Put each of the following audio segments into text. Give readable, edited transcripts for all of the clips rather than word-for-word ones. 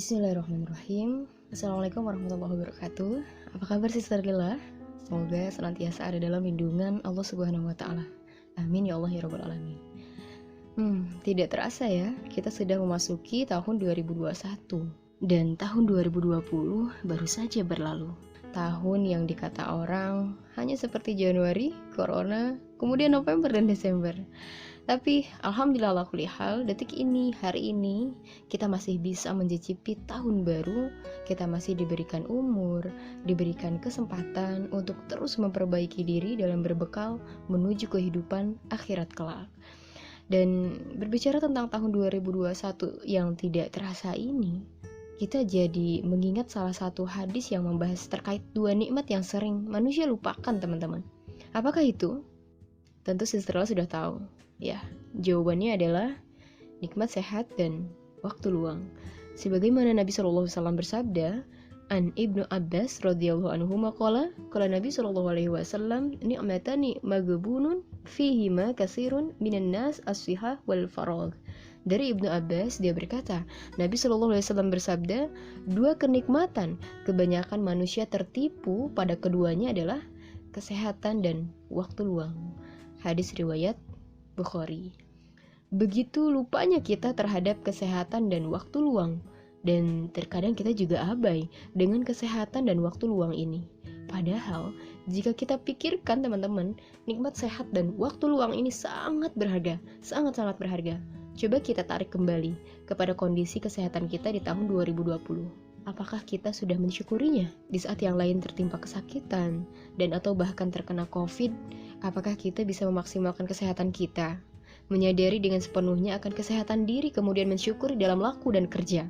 Bismillahirrahmanirrahim. Assalamualaikum warahmatullahi wabarakatuh. Apa kabar Sister Lila? Semoga senantiasa ada dalam lindungan Allah Subhanahu wa Ta'ala. Amin ya Allah ya Rabbal Alamin. Tidak terasa ya, kita sudah memasuki tahun 2021 dan tahun 2020 baru saja berlalu. Tahun yang dikata orang hanya seperti Januari, Corona, kemudian November dan Desember. Tapi alhamdulillah kulihal, detik ini, hari ini kita masih bisa mencicipi tahun baru. Kita masih diberikan umur, diberikan kesempatan untuk terus memperbaiki diri dalam berbekal menuju kehidupan akhirat kelak. Dan berbicara tentang tahun 2021 yang tidak terasa ini, kita jadi mengingat salah satu hadis yang membahas terkait dua nikmat yang sering manusia lupakan, teman-teman. Apakah itu? Tentu Sister sudah tahu. Ya, jawabannya adalah nikmat sehat dan waktu luang. Sebagaimana Nabi SAW bersabda, An Ibnu Abbas radhiyallahu anhu maqala, qala Nabi SAW, ni'matani maghbunun fihima katsirun minan nas as-sihah wal faragh. Dari Ibnu Abbas dia berkata, Nabi SAW bersabda, dua kenikmatan kebanyakan manusia tertipu pada keduanya adalah kesehatan dan waktu luang. Hadis riwayat Bukhari. Begitu lupanya kita terhadap kesehatan dan waktu luang, dan terkadang kita juga abai dengan kesehatan dan waktu luang ini. Padahal jika kita pikirkan teman-teman, nikmat sehat dan waktu luang ini sangat berharga, sangat-sangat berharga. Coba kita tarik kembali kepada kondisi kesehatan kita di tahun 2020. Apakah kita sudah mensyukurinya di saat yang lain tertimpa kesakitan dan atau bahkan terkena COVID? Apakah kita bisa memaksimalkan kesehatan kita, menyadari dengan sepenuhnya akan kesehatan diri, kemudian mensyukuri dalam laku dan kerja?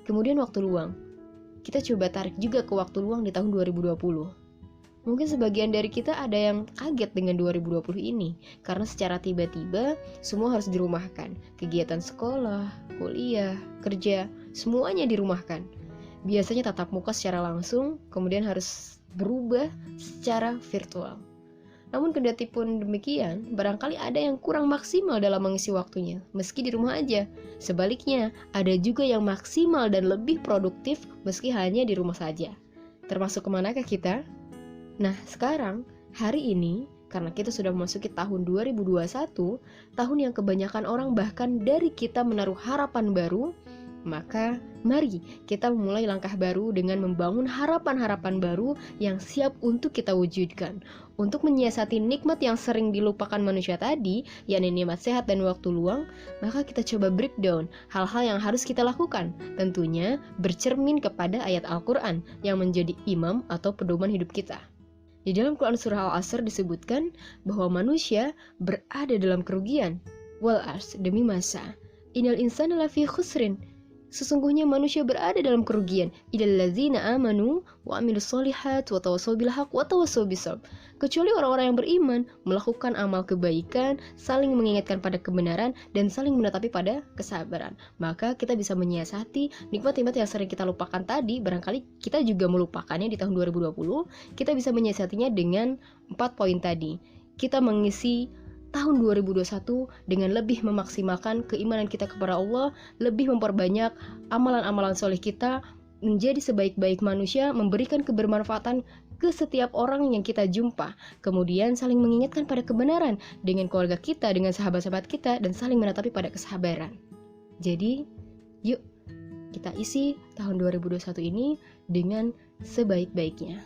Kemudian waktu luang. Kita coba tarik juga ke waktu luang di tahun 2020. Mungkin sebagian dari kita ada yang kaget dengan 2020 ini, karena secara tiba-tiba semua harus dirumahkan. Kegiatan sekolah, kuliah, kerja, semuanya dirumahkan. Biasanya tatap muka secara langsung, kemudian harus berubah secara virtual. Namun kendati pun demikian, barangkali ada yang kurang maksimal dalam mengisi waktunya, meski di rumah aja. Sebaliknya, ada juga yang maksimal dan lebih produktif meski hanya di rumah saja. Termasuk kemanakah kita? Nah, sekarang, hari ini, karena kita sudah memasuki tahun 2021, tahun yang kebanyakan orang bahkan dari kita menaruh harapan baru, maka mari kita memulai langkah baru dengan membangun harapan-harapan baru yang siap untuk kita wujudkan. Untuk menyiasati nikmat yang sering dilupakan manusia tadi, yakni nikmat sehat dan waktu luang, maka kita coba breakdown hal-hal yang harus kita lakukan. Tentunya bercermin kepada ayat Al-Quran yang menjadi imam atau pedoman hidup kita. Di dalam Quran Surah Al-Asr disebutkan bahwa manusia berada dalam kerugian. Wal ars, demi masa. Innal insana lafi khusrin. Sesungguhnya manusia berada dalam kerugian. Illal ladzina amanu wa amilus solihat wa tawassaw bil haqq wa tawassaw bisabr. Kecuali orang-orang yang beriman, melakukan amal kebaikan, saling mengingatkan pada kebenaran, dan saling menetapi pada kesabaran. Maka kita bisa menyiasati nikmat-nikmat yang sering kita lupakan tadi. Barangkali kita juga melupakannya di tahun 2020. Kita bisa menyiasatinya dengan 4 poin tadi. Kita mengisi tahun 2021 dengan lebih memaksimalkan keimanan kita kepada Allah, lebih memperbanyak amalan-amalan soleh kita, menjadi sebaik-baik manusia, memberikan kebermanfaatan ke setiap orang yang kita jumpa, kemudian saling mengingatkan pada kebenaran dengan keluarga kita, dengan sahabat-sahabat kita, dan saling menetapi pada kesabaran. Jadi, yuk kita isi tahun 2021 ini dengan sebaik-baiknya.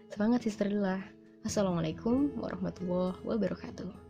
Semangat Sister Lila. Assalamualaikum warahmatullahi wabarakatuh.